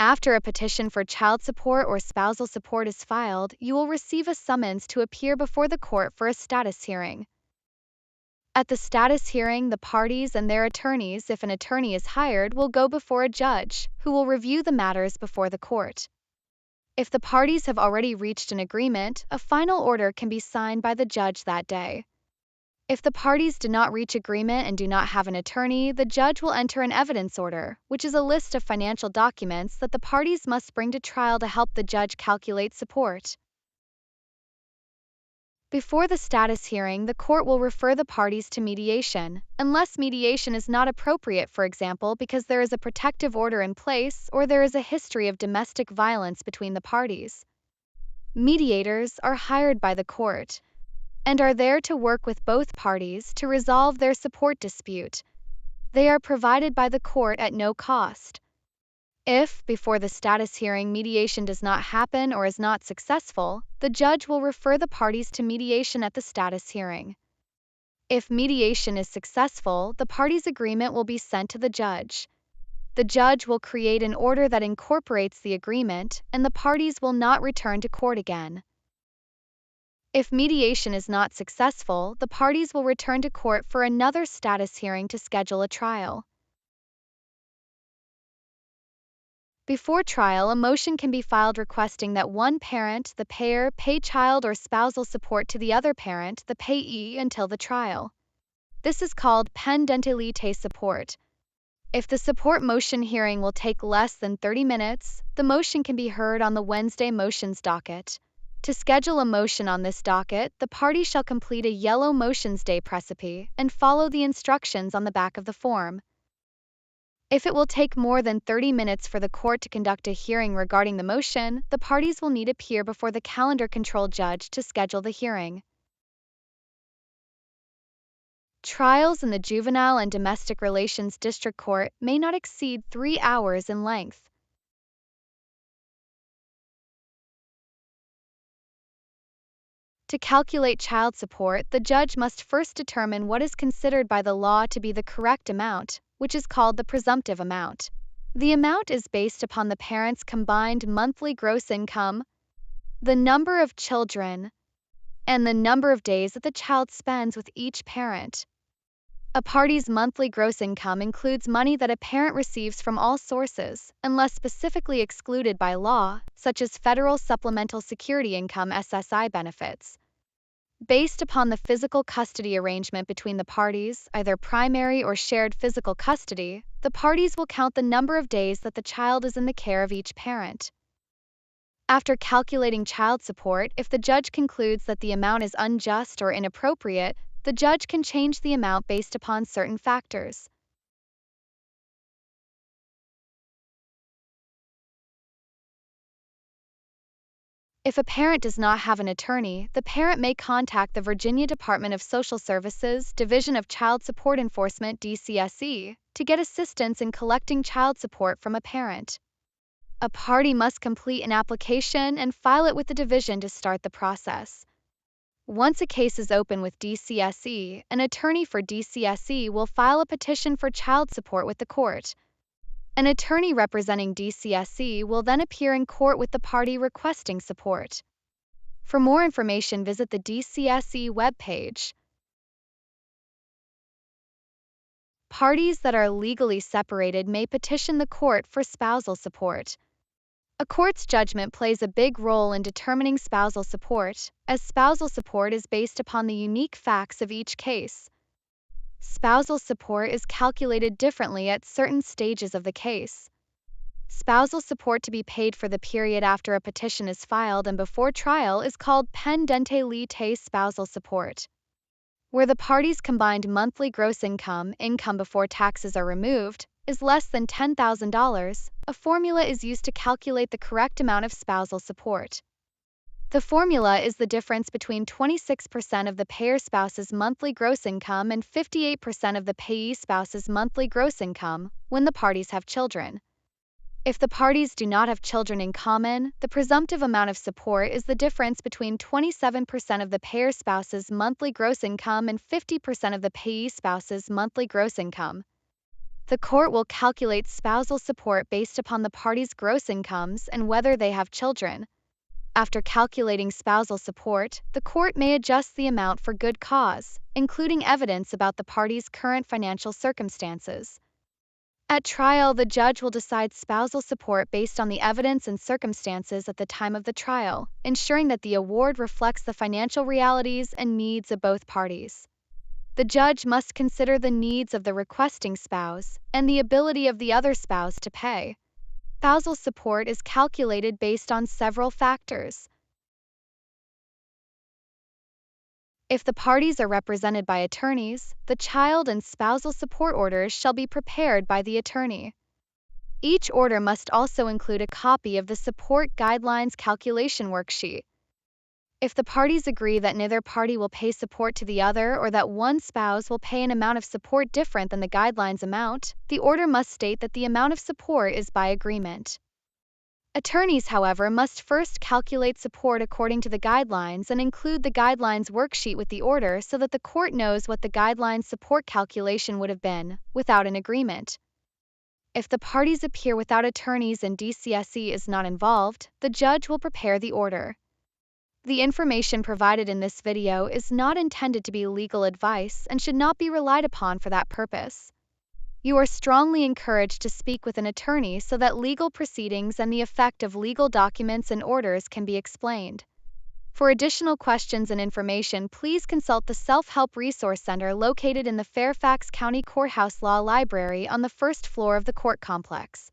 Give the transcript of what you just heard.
After a petition for child support or spousal support is filed, you will receive a summons to appear before the court for a status hearing. At the status hearing, the parties and their attorneys, if an attorney is hired, will go before a judge, who will review the matters before the court. If the parties have already reached an agreement, a final order can be signed by the judge that day. If the parties do not reach agreement and do not have an attorney, the judge will enter an evidence order, which is a list of financial documents that the parties must bring to trial to help the judge calculate support. Before the status hearing, the court will refer the parties to mediation, unless mediation is not appropriate, for example, because there is a protective order in place or there is a history of domestic violence between the parties. Mediators are hired by the court and are there to work with both parties to resolve their support dispute. They are provided by the court at no cost. If, before the status hearing, mediation does not happen or is not successful, the judge will refer the parties to mediation at the status hearing. If mediation is successful, the parties' agreement will be sent to the judge. The judge will create an order that incorporates the agreement, and the parties will not return to court again. If mediation is not successful, the parties will return to court for another status hearing to schedule a trial. Before trial, a motion can be filed requesting that one parent, the payer, pay child or spousal support to the other parent, the payee, until the trial. This is called pendente lite support. If the support motion hearing will take less than 30 minutes, the motion can be heard on the Wednesday motions docket. To schedule a motion on this docket, the party shall complete a yellow motions day precipice and follow the instructions on the back of the form. If it will take more than 30 minutes for the court to conduct a hearing regarding the motion, the parties will need to appear before the calendar-controlled judge to schedule the hearing. Trials in the Juvenile and Domestic Relations District Court may not exceed 3 hours in length. To calculate child support, the judge must first determine what is considered by the law to be the correct amount, which is called the presumptive amount. The amount is based upon the parent's combined monthly gross income, the number of children, and the number of days that the child spends with each parent. A party's monthly gross income includes money that a parent receives from all sources, unless specifically excluded by law, such as federal supplemental security income (SSI) benefits. Based upon the physical custody arrangement between the parties, either primary or shared physical custody, the parties will count the number of days that the child is in the care of each parent. After calculating child support, if the judge concludes that the amount is unjust or inappropriate, the judge can change the amount based upon certain factors. If a parent does not have an attorney, the parent may contact the Virginia Department of Social Services, Division of Child Support Enforcement (DCSE), to get assistance in collecting child support from a parent. A party must complete an application and file it with the division to start the process. Once a case is open with DCSE, an attorney for DCSE will file a petition for child support with the court. An attorney representing DCSE will then appear in court with the party requesting support. For more information, visit the DCSE webpage. Parties that are legally separated may petition the court for spousal support. A court's judgment plays a big role in determining spousal support, as spousal support is based upon the unique facts of each case. Spousal support is calculated differently at certain stages of the case. Spousal support to be paid for the period after a petition is filed and before trial is called pendente lite spousal support. Where the parties' combined monthly gross income before taxes are removed, is less than $10,000, a formula is used to calculate the correct amount of spousal support. The formula is the difference between 26% of the payer spouse's monthly gross income and 58% of the payee spouse's monthly gross income when the parties have children. If the parties do not have children in common, the presumptive amount of support is the difference between 27% of the payer spouse's monthly gross income and 50% of the payee spouse's monthly gross income. The court will calculate spousal support based upon the parties' gross incomes and whether they have children. After calculating spousal support, the court may adjust the amount for good cause, including evidence about the parties' current financial circumstances. At trial, the judge will decide spousal support based on the evidence and circumstances at the time of the trial, ensuring that the award reflects the financial realities and needs of both parties. The judge must consider the needs of the requesting spouse and the ability of the other spouse to pay. Spousal support is calculated based on several factors. If the parties are represented by attorneys, the child and spousal support orders shall be prepared by the attorney. Each order must also include a copy of the support guidelines calculation worksheet. If the parties agree that neither party will pay support to the other or that one spouse will pay an amount of support different than the guidelines amount, the order must state that the amount of support is by agreement. Attorneys, however, must first calculate support according to the guidelines and include the guidelines worksheet with the order so that the court knows what the guidelines support calculation would have been, without an agreement. If the parties appear without attorneys and DCSE is not involved, the judge will prepare the order. The information provided in this video is not intended to be legal advice and should not be relied upon for that purpose. You are strongly encouraged to speak with an attorney so that legal proceedings and the effect of legal documents and orders can be explained. For additional questions and information, please consult the Self-Help Resource Center located in the Fairfax County Courthouse Law Library on the first floor of the court complex.